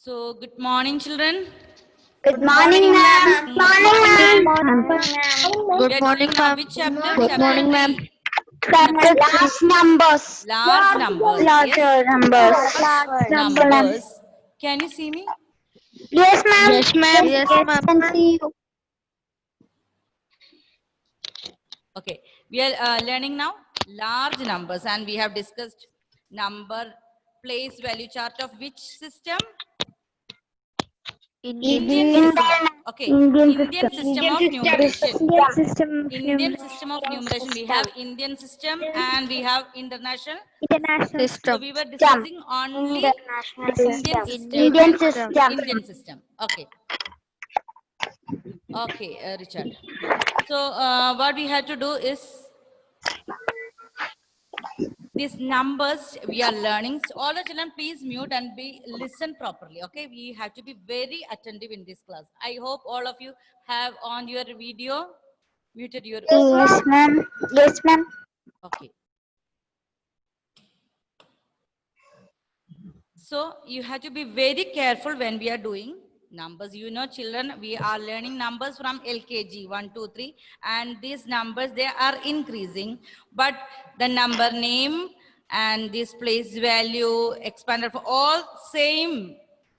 So, good morning, children. Good morning, ma'am. Good morning, ma'am. Good We are morning, doing now ma'am. which chapter? Good Chapter morning, ma'am. 3. Chapter large numbers. Large numbers. Yes, Larger numbers. numbers. Can you see me? Yes, ma'am. Yes, ma'am. Yes, ma'am. Can see you. Okay. We are learning now large numbers, and we have discussed number, place, value chart of which system? Indian system. Okay. Indian system of numeration. Indian system of numeration. We have Indian system and we have international. So System. we were discussing only Indian system. Indian And system. Indian system. Okay. Okay, Richard. So what we had to do is these numbers we are learning. So all the children, please mute and be listen properly. Okay, we have to be very attentive in this class. I hope all of you have on your video, muted your. Yes, ma'am. Yes, ma'am. Okay. So you have to be very careful when we are doing numbers. You know, children, we are learning numbers from LKG 1, 2, 3, and these numbers they are increasing, but the number name and this place value expanded for all same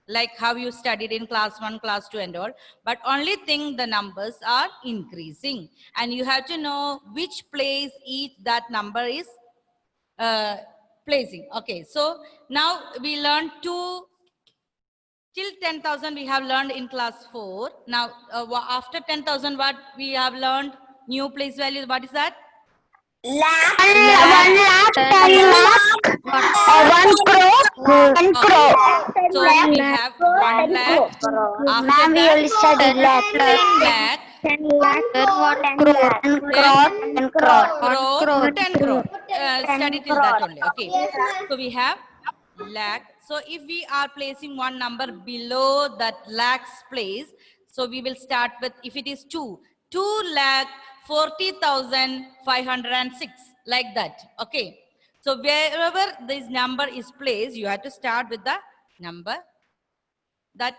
like how you studied in class 1, class 2 and all, but only thing the numbers are increasing and you have to know which place each that number is placing. Okay, so now we learned two till 10,000 we have learned in class 4. Now after 10,000 what we have learned new place value, what is that? Lakh, 1 lakh, 10 lakh, 1 crore, 10 Okay, crore. so we have 1 lakh. After Ma'am, we that only studied 10 lakh. 10 lakh, Then 1 crore. 10 then crore, 10 crore. 1 crore, crore. 10 crore. Study till that only. Okay, so we have lakh. So if we are placing one number below that lakhs place, so we will start with, if it is 2 lakh 40,506, like that. Okay, so wherever this number is placed, you have to start with the number, that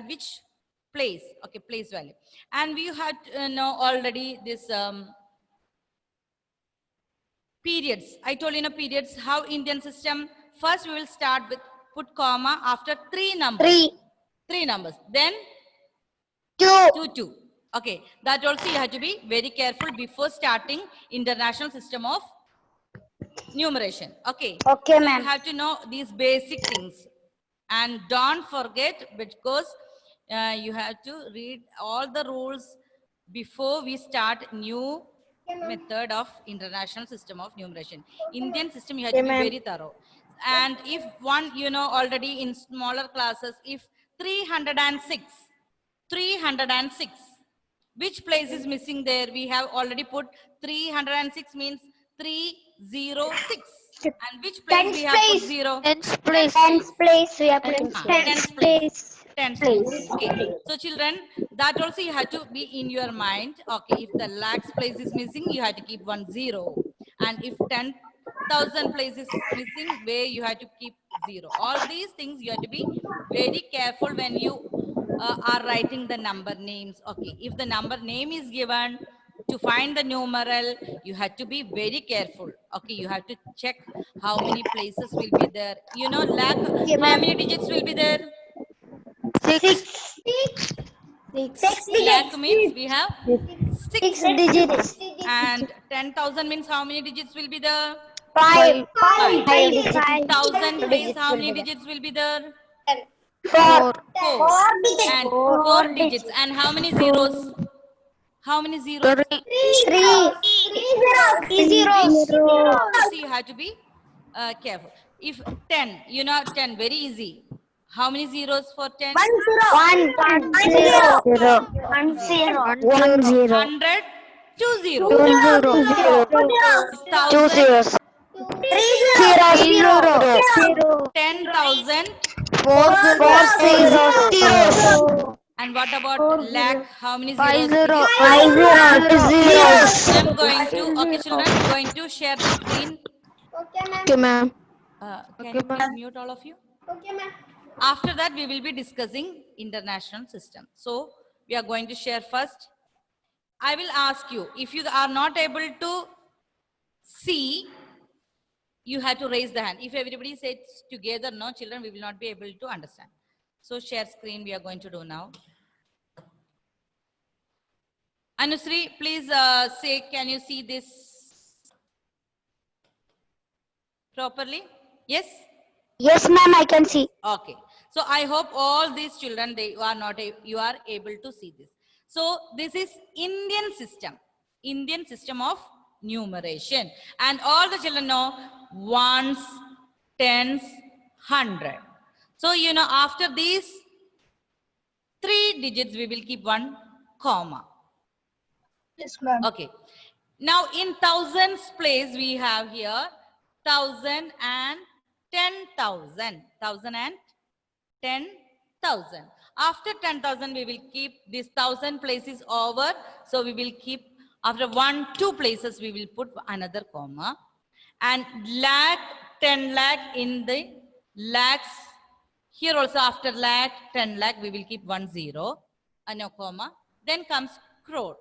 which place. Okay, place value. And we had know already this periods. I told you in periods how Indian system. First we will start with put comma after 3 numbers. 3, 3 numbers. Then 2. 2. Okay, that also you have to be very careful before starting international system of numeration. Okay. Okay, So ma'am. you have to know these basic things and don't forget, because you have to read all the rules before we start new method of international system of numeration. Indian system you have to be very thorough. And if one, you know already in smaller classes, if 306, which place is missing there? We have already put 306 means 306. And which place we have put 0? Tens place. Tens place, we are putting Tens place. Tens place. Okay. So children, that also you have to be in your mind. Okay. If the lakhs place is missing, you have to keep 10. And if 10,000 place is missing, where you have to keep 0. All these things you have to be very careful when you are writing the number names. Okay. If the number name is given, to find the numeral, you have to be very careful. Okay, you have to check how many places will be there. You know, lakh, how many digits will be there? 6. 6 Lakh means we have 6. 6 digits. And 10,000 means how many digits will be there? 5. 5. 5 digits. 1,000 place, how many digits will be there? 4. 4. And 4 digits. And how many zeros? How many zeros? 3. 3 zeros. So you have to be careful. If 10, you know 10, very easy. How many zeros for 10? 1 0 1 0 1 0 100, 2 zeros. 2 0 2 1,000, zeros 3 0 10,000. 4 zeros. And what about lakh? How many 5 zeros? 0. 5 zeros. I'm going to, okay children, I'm going to share the screen. Okay, ma'am. Can Okay, you ma'am. please mute all of you? Okay, ma'am. After that, we will be discussing international system. So we are going to share first. I will ask you, if you are not able to see, you have to raise the hand. If everybody says together, no, children, we will not be able to understand. So share screen we are going to do now. Anusri, please say, can you see this properly? Yes? Yes, ma'am, I can see. Okay. So I hope all these children, you are able to see this. So this is Indian system of numeration. And all the children know ones, tens, 100. So, you know, after these 3 digits, we will keep one comma. Yes, ma'am. Okay. Now in thousands place, we have here 1,000 and 10,000. 1,000 and 10,000. After 10,000, we will keep this 1,000 places over. So we will keep, after 1, 2 places, we will put another comma. And lakh, 10 lakh in the lakhs. Here also after lakh, 10 lakh, we will keep 1 0, no comma. Then comes crore.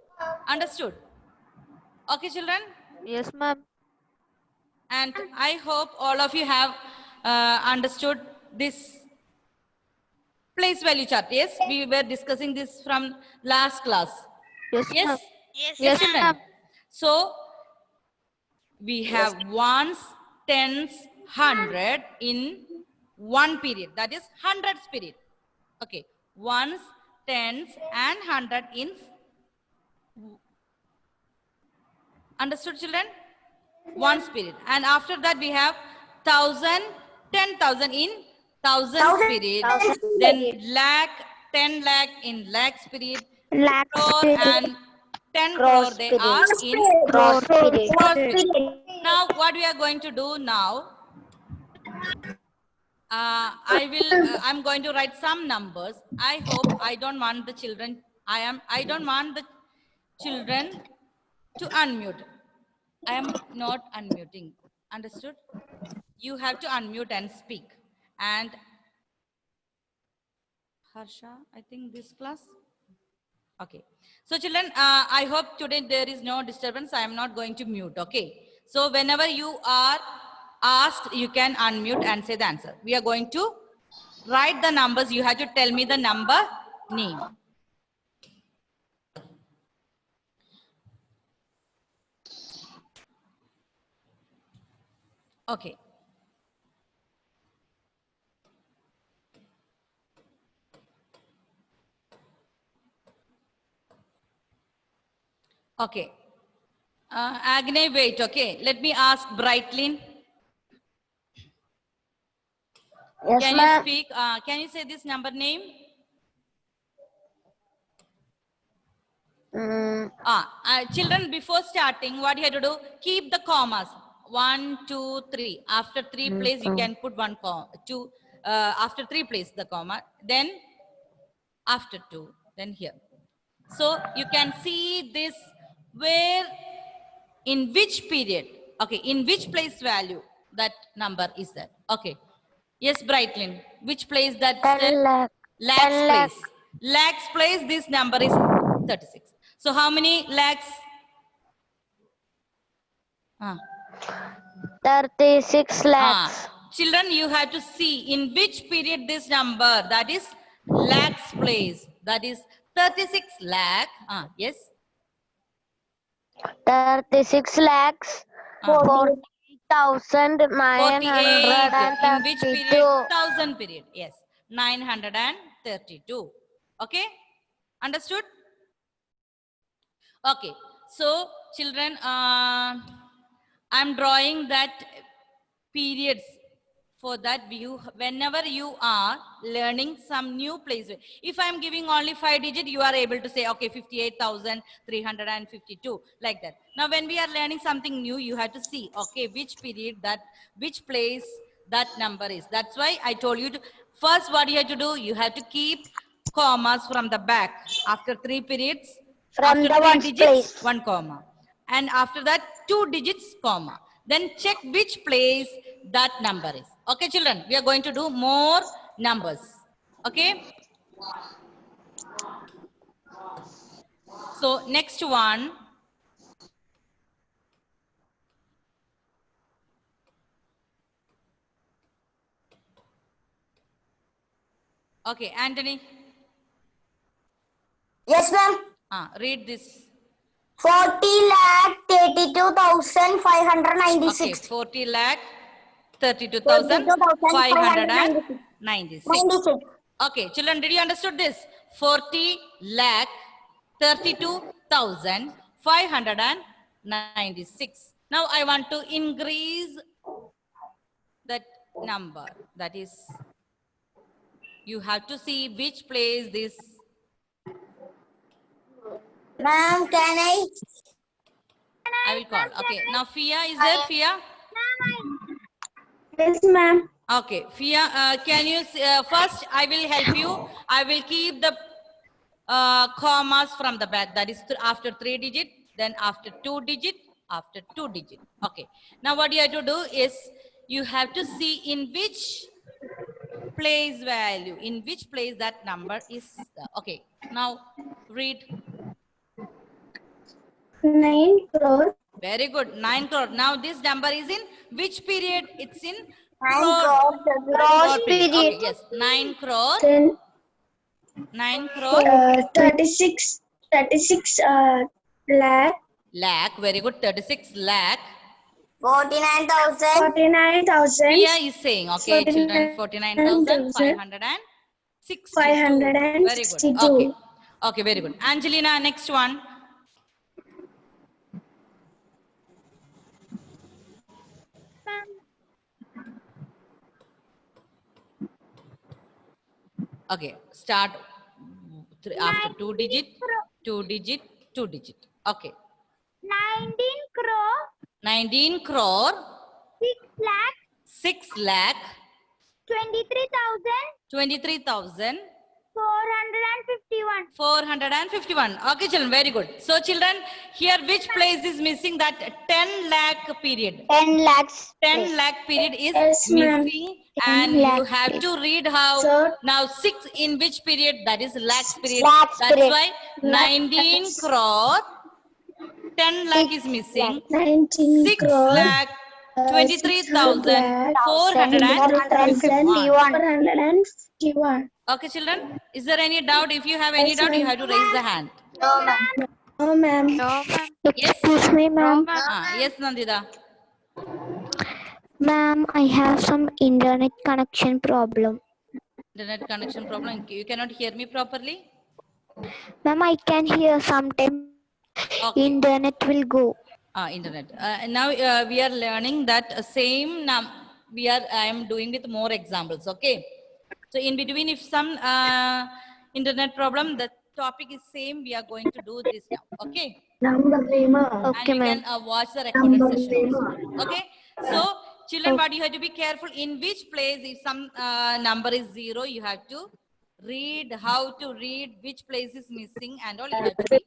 Understood? Okay, children? Yes, ma'am. And I hope all of you have understood this place value chart. Yes, we were discussing this from last class. Yes, Yes? ma'am. Yes, children. So we have ones, tens, 100 in one period. That is 100 period. Okay. Ones, tens, and 100 in. Understood, children? One spirit. And after that, we have 1,000, 10,000 in 1,000 spirit. Then lakh, 10 lakh in lakh spirit. Lakh Crore spirit. and 10 Crore crore, they spirit. are in Crore spirit. crore spirit. Now, what we are going to do now, I'm going to write some numbers. I hope I don't want the children, I don't want the children to unmute. I am not unmuting. Understood? You have to unmute and speak. And Harsha, I think this class. Okay. So children, I hope today there is no disturbance. I am not going to mute. Okay. So whenever you are asked, you can unmute and say the answer. We are going to write the numbers. You have to tell me the number name. Okay. Okay. Agne, wait. Okay. Let me ask Brightlin. Yes, Can you ma'am. speak? Can you say this number name? Children, before starting, what you have to do? Keep the commas. 1, 2, 3. After 3 place, you can put 1 comma. 2. After 3 place, the comma. Then after 2. Then here. So you can see this where, in which period. Okay, in which place value that number is there. Okay. Yes, Brightlin. Which place that? 10 lakh. Lakhs 10 lakh. place. Lakhs place, this number is 36. So how many lakhs? 36 lakhs. Children, you have to see in which period this number, that is lakhs place. That is 36 lakh. Yes. 36 lakhs. 48,932. 48. In which period? 1000 period. Yes. 932. Okay. Understood? Okay. So, children, I'm drawing that periods. For that view, whenever you are learning some new place, if I'm giving only 5 digits, you are able to say, okay, 58,352, like that. Now, when we are learning something new, you have to see, okay, which period which place that number is. That's why I told you to, first what you have to do, you have to keep commas from the back. After 3 periods, From after the 3 ones digits, place. 1 comma. And after that, 2 digits, comma. Then check which place that number is. Okay, children, we are going to do more numbers. Okay. So next one. Okay, Anthony. Yes, ma'am. Read this. 40,32,596. Okay, 40 lakh 32,596. 96. Okay, children, did you understood this? 40 lakh 32,596. Now I want to increase that number. That is, you have to see which place this. Ma'am, can I? I will call. Okay, now Fia, is there Fia? Yes, ma'am. Okay, Fia, can you, first I will help you. I will keep the commas from the back. That is after 3 digit, then after 2 digit, after 2 digit. Okay, now what you have to do is, you have to see in which place value, in which place that number is. Okay, now read. 9 crore. Very good, 9 crore. Now this number is in which period? It's in 9 crore crore period. Okay, yes, 9 crore. Then 9 crore 36 lakh. lakh. Very good, 36 lakh. 49,000. 49,000. Pia is saying, okay, children, 49,562. Very good. Okay. Okay, very good. Angelina, next one. Okay, start after 2 digit, 2 digit, 2 digit. Okay. 19 crore. 19 crore 6 lakh. 6 lakh 23,451. 451. Okay, children, very good. So, children, here which place is missing? That 10 lakh period. 10 lakhs. 10 lakh period is Yes, ma'am. missing, and 10 you lakh have to read how. Sir. Now 6 in which period? That is lakhs period. Lakhs That's period. why 19 crore 10 lakh is missing. 19 6 crore. lakh 23,451. 451. Okay, children, is there any doubt? If you have any Yes, doubt, you ma'am. have to raise the hand. No, ma'am. No, ma'am. No, ma'am. Yes. Excuse me, ma'am. Yes, Nandita. Ma'am, I have some internet connection problem. Internet connection problem. You cannot hear me properly. Ma'am, I can hear sometime. Okay. Internet will go. Internet. Now we are learning that same I am doing with more examples. Okay. So in between, if some internet problem, the topic is same. We are going to do this now. Okay. Okay, And you ma'am. can watch the recorded session also. Okay. So children, but you have to be careful in which place. If some number is 0, you have to read how to read which place is missing and all. You have to read.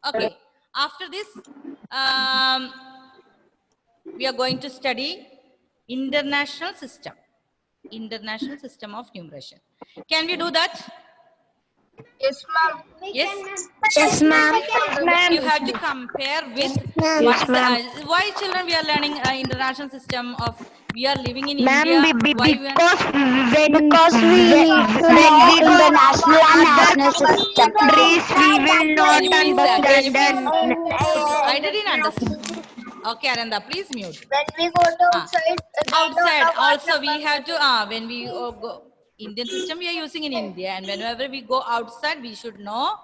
Okay. After this, we are going to study international system. International system of numeration. Can we do that? Yes, ma'am. Yes. Yes, ma'am. You have to compare with Yes, ma'am. why children we are learning international system of, we are living in Ma'am, India. Why we are, because we need to know international and national system. We will not Can you please, understand them. I didn't understand. Okay, Aranda, please mute. When we go to outside, Outside also we have to when we go Indian system we are using in India, and whenever we go outside we should know.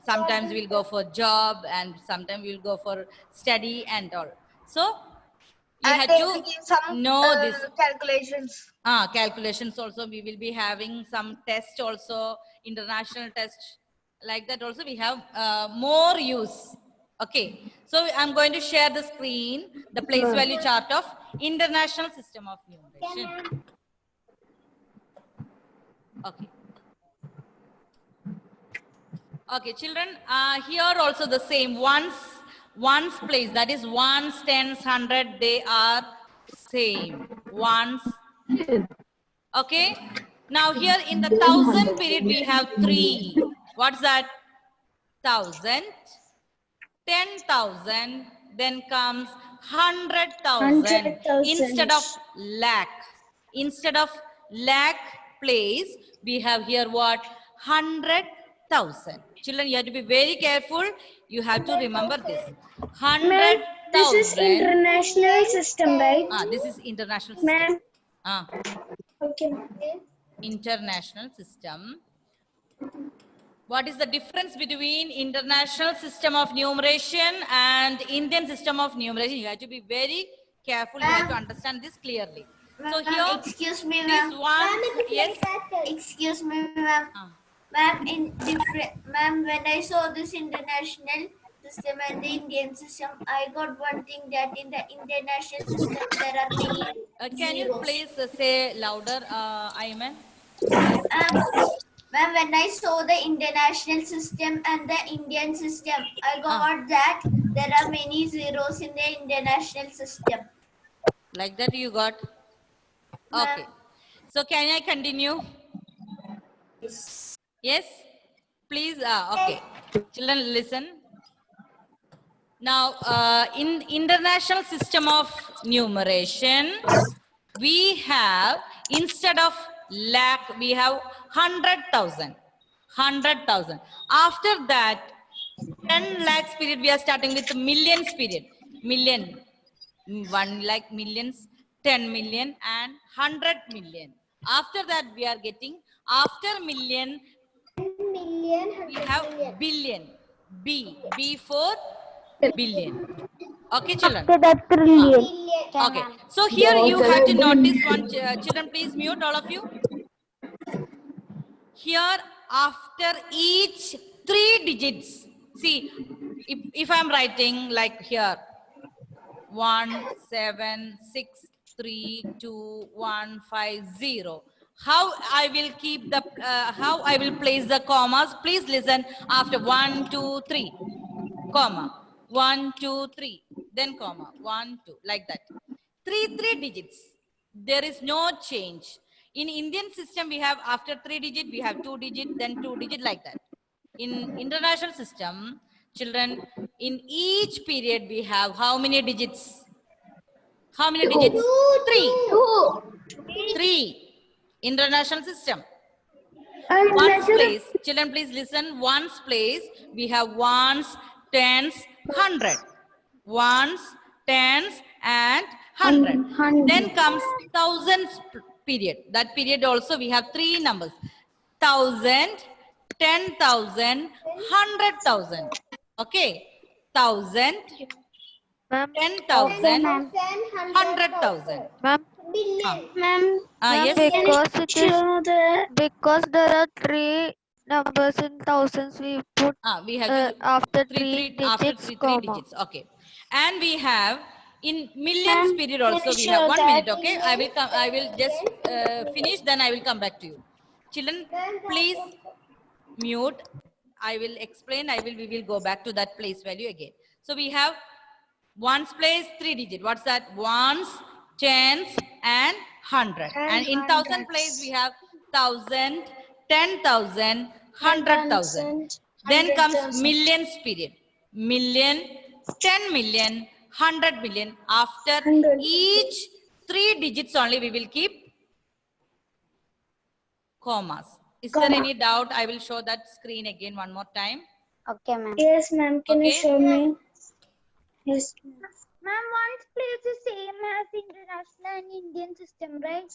Sometimes we'll go for job and sometimes we'll go for study and all. So you have to know this. calculations. Calculations also, we will be having some test also, international test, like that also we have more use. Okay, so I'm going to share the screen, the place value chart of international system of numeration. Okay. Okay, children, here also the same. Ones place, that is ones, tens, 100, they are same. Ones. Okay. Now here in the 1000 period, we have 3. What's that? 1000, 10,000, then comes 100,000 instead of lakh. Instead of lakh place, we have here what? 100,000. Children, you have to be very careful. You have to remember this. 100,000. This is international system, right? This is international system. Ma'am. Okay. International system. What is the difference between international system of numeration and Indian system of numeration? You have to be very careful. You have to understand this clearly. So here, excuse me, this ma'am. one, yes. Excuse me, ma'am. Ma'am, ma'am, when I saw this international system and the Indian system, I got one thing that in the international system there are many Can you please say louder, Ayman? Ma'am, when I saw the international system and the Indian system, I got that there are many zeros in the international system. Like that you got? Okay. So can I continue? Yes. Yes? Please, okay. Children, listen. Now, in international system of numeration, we have, instead of lakh, we have 100,000. 100,000. After that, 10 lakhs period, we are starting with the millions period. Million. 1 lakh, millions, 10 million and 100 million. After that, we are getting, after million, we have billion. B for billion. Okay, children. After that, trillion. Okay. So here you have to notice one. Children, please mute all of you. Here, after each 3 digits, see, if I'm writing like here, 1 7 6 3 2 1 5 0. How I will keep the how I will place the commas? Please listen. After 1 2 3, comma 1 2 3, then comma 1 2, like that. 3 digits. There is no change. In Indian system, we have after 3 digit, we have 2 digit, then 2 digit, like that. In international system, children, in each period we have how many digits? How many digits? 3. 3. International system. Ones place. Children, please listen. Ones place, we have ones, tens, 100. Ones, tens, and 100. Then comes thousands period. That period also we have 3 numbers. 1,000, 10,000, 100,000. Okay. 1,000, 10,000, 100,000. Ma'am, ma'am, Yes. because it is because there are 3 numbers in thousands, we put We have to after three 3 after digits, three comma. digits. Okay. And we have in millions period also we have 1 minute. Okay. I will just finish, then I will come back to you. Children, please mute. I will explain. We will go back to that place value again. So we have ones place 3 digit. What's that? Ones, tens, and 100. And in thousand place we have 1,000, 10,000, 100,000. Then comes millions period. Million, 10 million, 100 million. After each 3 digits only we will keep commas. Is there any doubt? I will show that screen again one more time. Okay, ma'am. Yes, ma'am. Can you show me? Yes. Ma'am, one's place is same as international and Indian system, right?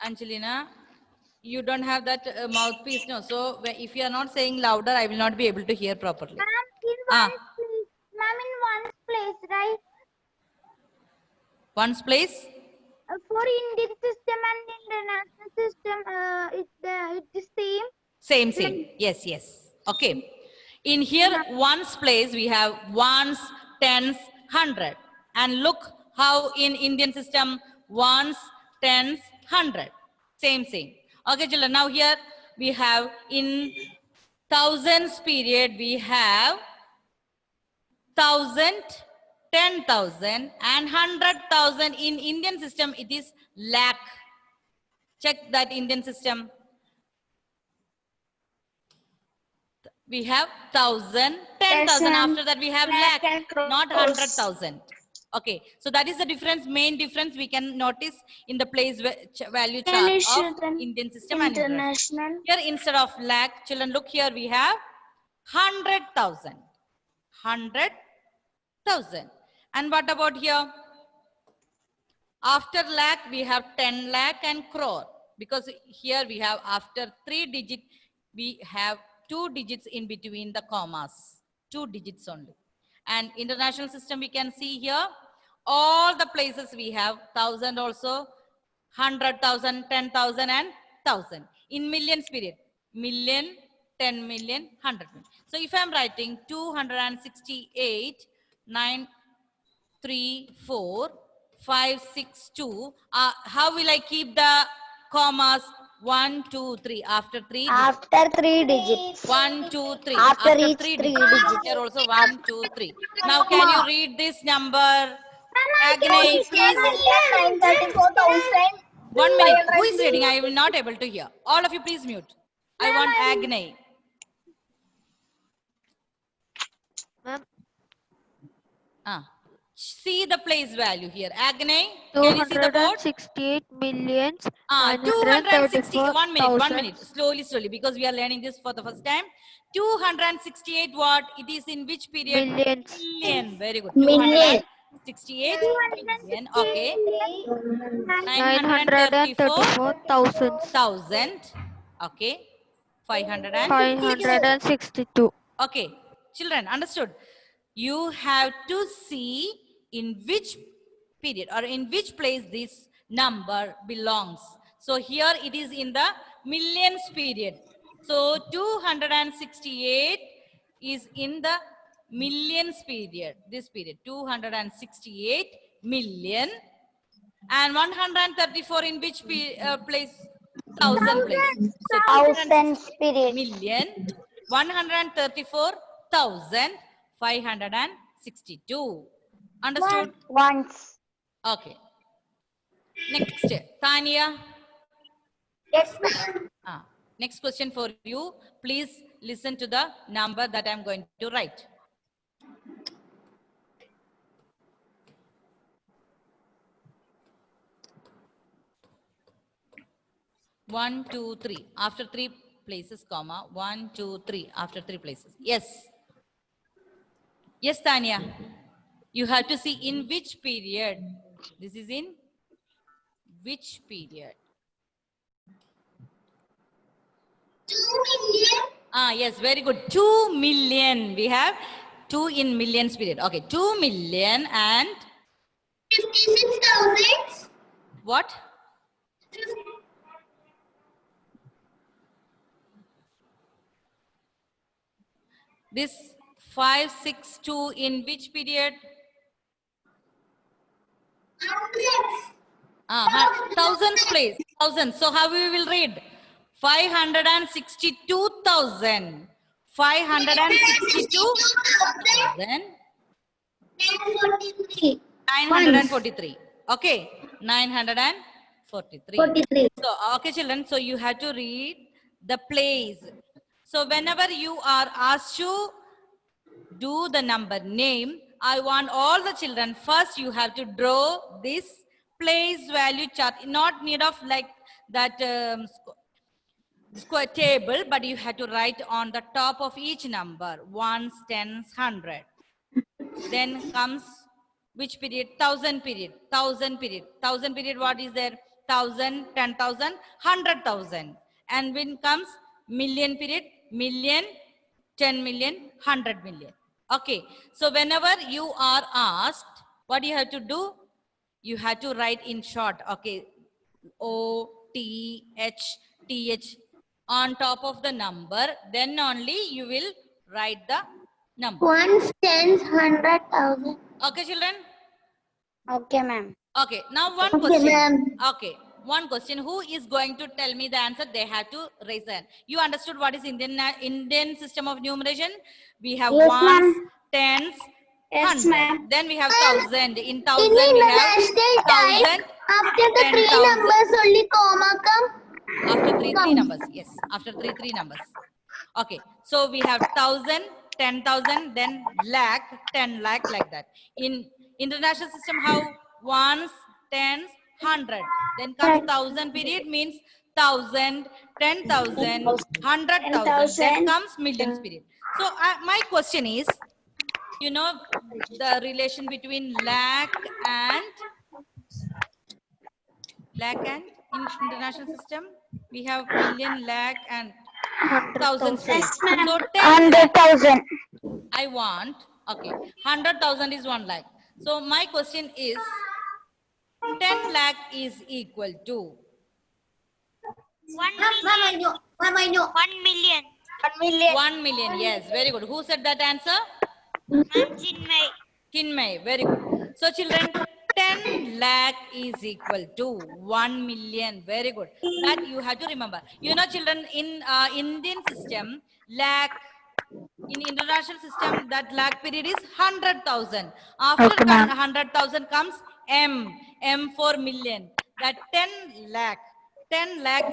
Angelina, you don't have that mouthpiece, no? So if you are not saying louder, I will not be able to hear properly. Ma'am, in one's place, ma'am, in one's place, right? One's place? For Indian system and international system, it's the same. Same. Yes. Okay. In here, ones place, we have ones, tens, 100. And look how in Indian system, ones, tens, 100. Same. Okay, children. Now here we have in thousands period, we have 1,000, 10,000 and 100,000. In Indian system, it is lakh. Check that Indian system. We have 1,000, 10,000. After that, we have lakh, not 100,000. Okay, so that is the difference, main difference we can notice in the place value chart of Indian system and international. Here, instead of lakh, children, look here, we have 100,000. 100,000. And what about here? After lakh, we have 10 lakh and crore. Because here we have after 3 digit, we have 2 digits in between the commas. 2 digits only. And international system, we can see here, all the places we have 1,000 also, 100,000, 10,000 and 1,000. In millions period, million, 10 million, 100 million. So if I'm writing 268, 934, 562, how will I keep the commas? 1, 2, 3. After 3 digits. After 3 digits. 1, 2, 3. After each 3 3 digits. digits. Here also 1, 2, 3. Now can you read this number? Agni. 1 minute. Who is reading? I will not able to hear. All of you please mute. I want Agni. See the place value here. Agni, can you see the board? 268 millions. 260. 1 minute. 1 minute. Slowly, because we are learning this for the first time. 268 what? It is in which period? Millions. Million. Very good. Million. 268 million. Okay. 934,000. 1,000. Okay. 562. Okay. Children, understood? You have to see in which period or in which place this number belongs. So here it is in the millions period. So 268 is in the millions period. This period 268 million, and 134 in which place? 1,000 place. So Thousands period. million, 134,562. Understood? Once. Okay. Next, Tanya. Yes, ma'am. Next question for you. Please listen to the number that I'm going to write. One, two, three. After 3 places, comma. 1, 2, 3. After 3 places. Yes. Yes, Tanya. You have to see in which period. This is in which period? 2 million. Yes, very good. 2 million. We have 2 in millions period. Okay, 2 million and 56,000. what? This 562 in which period? 1,000 place. 1,000. So how we will read? 562,000. 562,000. 943. Okay. 943. 43. So, okay, children. So you have to read the place. So whenever you are asked to do the number name, I want all the children, first you have to draw this place value chart. Not need of like that square table, but you have to write on the top of each number, ones, tens, 100. Then comes which period? 1,000 period. 1,000 period. 1,000 period, what is there? 1,000, 10,000, 100,000. And when comes million period, million, 10 million, 100 million. Okay. So whenever you are asked, what you have to do? You have to write in short. Okay. O, T, H, TH on top of the number. Then only you will write the number. 1, 10, 100,000. Okay, children? Okay, ma'am. Okay, now one Okay, question. ma'am. Okay, one question. Who is going to tell me the answer? They have to raise hand. You understood what is Indian system of numeration? We have Yes, ones, tens, Yes, 100. ma'am. Then we have 1000. In 1000 In we have international time, 1000. after the 3 10,000. numbers only comma come. After three numbers. Yes. After three numbers. Okay. So we have 1000, 10,000, then lakh, 10 lakh, like that. In international system, how? Ones, tens, 100. Then comes 1000 period, means 1000, 10,000, 100,000. Then 10,000. comes millions period. So my question is, you know the relation between lakh and in international system we have million, lakh and thousands place. Yes, ma'am. So 10 lakh 100,000. I want. Okay, 100,000 is 1 lakh. So my question is, 10 lakh is equal to Ma'am, I know. Ma'am, I know. 1 million. 1 million. 1 million. Yes, very good. Who said that answer? Ma'am, Chinmay. Kinmay, very good. So children, 10 lakh is equal to 1 million. Very good. That you have to remember. You know children, in Indian system, lakh, in international system, that lakh period is 100,000. After Okay, ma'am. 100,000 comes M for million. That 10 lakh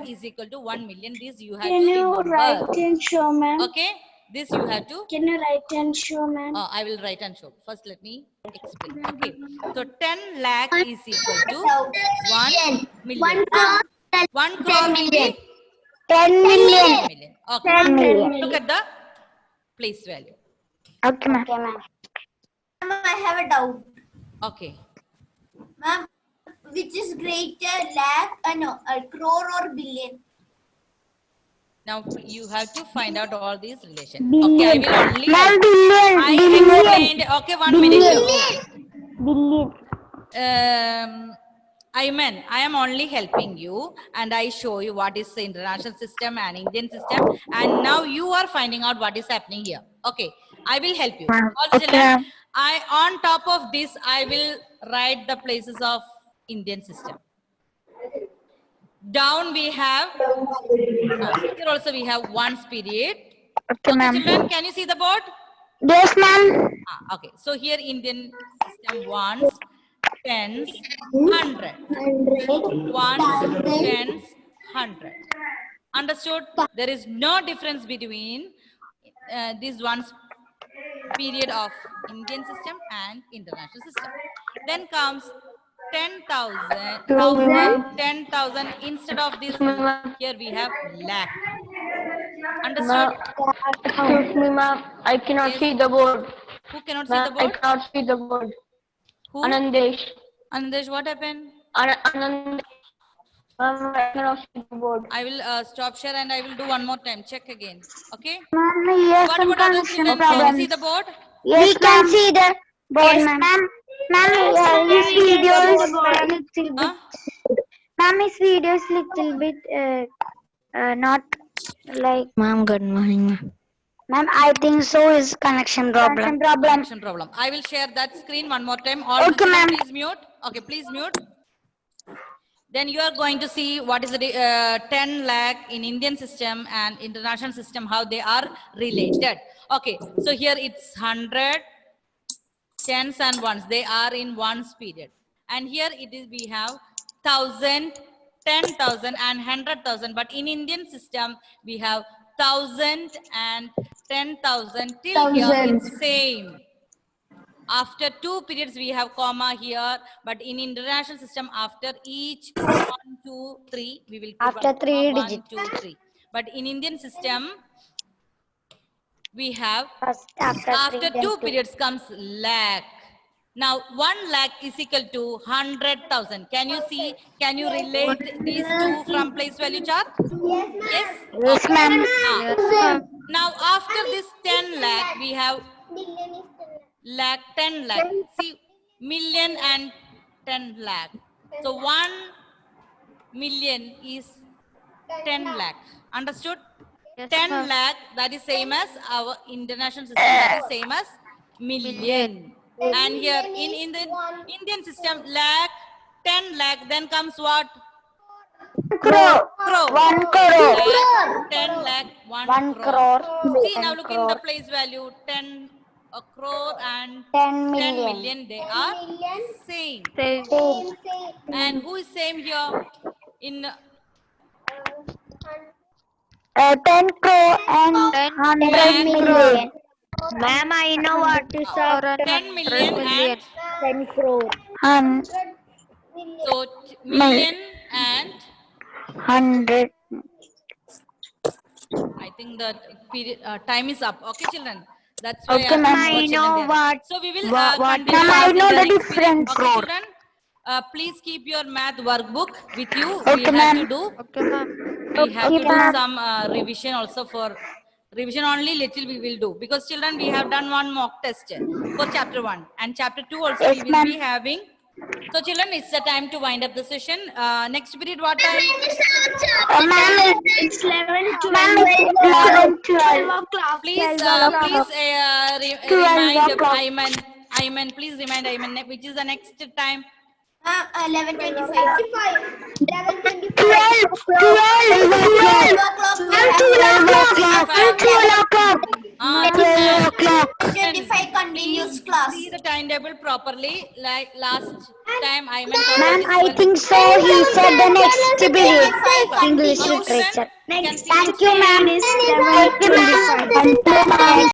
is equal to 1 million. This you have Can to you remember. write and show, ma'am? Okay, this you have to. Can you write and show, ma'am? I will write and show. First, let me explain. Okay. So 10 lakh is equal to 1 million. 1 crore will be 10 million. 10 million. Okay. 10 million. Look at the place value. Okay, ma'am. Ma'am, I have a doubt. Okay. Ma'am, which is greater, lakh, a crore or billion? Now you have to find out all these relations. Okay, I will only. Ma'am, billion. I Billion. explained. Okay, 1 minute. Billion. I am only helping you and I show you what is the international system and Indian system, and now you are finding out what is happening here. Okay, I will help you. All the Okay. children, on top of this, I will write the places of Indian system. Down we have, here also we have ones period. Okay, ma'am. Children, can you see the board? Yes, ma'am. Okay, so here Indian system ones, tens, 100. Ones, tens, 100. Understood? There is no difference between this ones period of Indian system and international system. Then comes 10,000, 10,000. Instead of this, here we have lakh. Understood? Excuse me, ma'am. I cannot Yes. see the board. Who cannot see Ma'am, the I board? cannot see the board. Who? Anandesh. Anandesh, what happened? Anandesh. Ma'am, I cannot see the board. I will stop share and I will do one more time. Check again. Okay? Ma'am, yes, What some about other connection children? Can you problems. see the board? Yes, we can see the board, ma'am. Ma'am, his video is little bit. Huh? Ma'am, his video is little bit not like. Ma'am, good morning, ma'am. Ma'am, I think so is connection problem. Connection problem. I will share that screen one more time. All the Okay, children, ma'am. please mute. Okay, please mute. Then you are going to see what is the 10 lakh in Indian system and international system, how they are related. Okay, so here it's 100, tens and ones. They are in ones period. And here it is, we have 1,000, 10,000 and 100,000. But in Indian system, we have 1,000 and 10,000. Till here it's same. After 2 periods, we have comma here. But in international system, after each 1, 2, 3, we will keep After a three comma, digits. 1, 2, 3. But in Indian system, we have First, after three, then 2 periods comes lakh. Now 1 lakh is equal to 100,000. Can you see? Can you relate these two from place value chart? Yes. Yes, ma'am. Now after this 10 lakh, we have lakh, 10 lakh. See, million and 10 lakh. So 1 million is 10 lakh. Understood? 10 lakh, that is same as our international system, that is same as million. And here in the Indian system, lakh, 10 lakh, then comes what? Crore. Crore. 1 crore. Lakh, 10 lakh, 1 1 crore. crore. See, now 10 look in the crore. place value, 10 a crore and 10 10 million. million, they are same. Same. And who is same here? In 10 crore and 100 10 million. Ma'am, I know what is after 10 million and 10 crore. Hun- so million and 100. I think that period time is up. Okay, children. That's why Okay, I ma'am. have I children know there. what- So we will what continue Ma'am, I with know the the next period. difference. Okay, children. Please keep your math workbook with you. We Okay, have to ma'am. do. Okay, ma'am. We have Okay, to do ma'am. some revision also for revision only. Little we will do because children we have done one mock test for chapter 1 and chapter 2 also Yes, we will ma'am. be having. So children, it's the time to wind up the session. Next period what time? Ma'am, It's 11, ma'am, 12, it's 11, 12. o'clock. Please, 12 please o'clock. remind 12 o'clock. Ayman, please remind Ayman, which is the next time? 11:25. 12 o'clock. 12 o'clock. 12 o'clock. 12 o'clock. 25 continuous class. See the timetable properly. Like last time, Ayman. Ma'am, I think so. He said the next period. English literature. Next. Thank you, ma'am. Thank you, ma'am. Thank you, ma'am.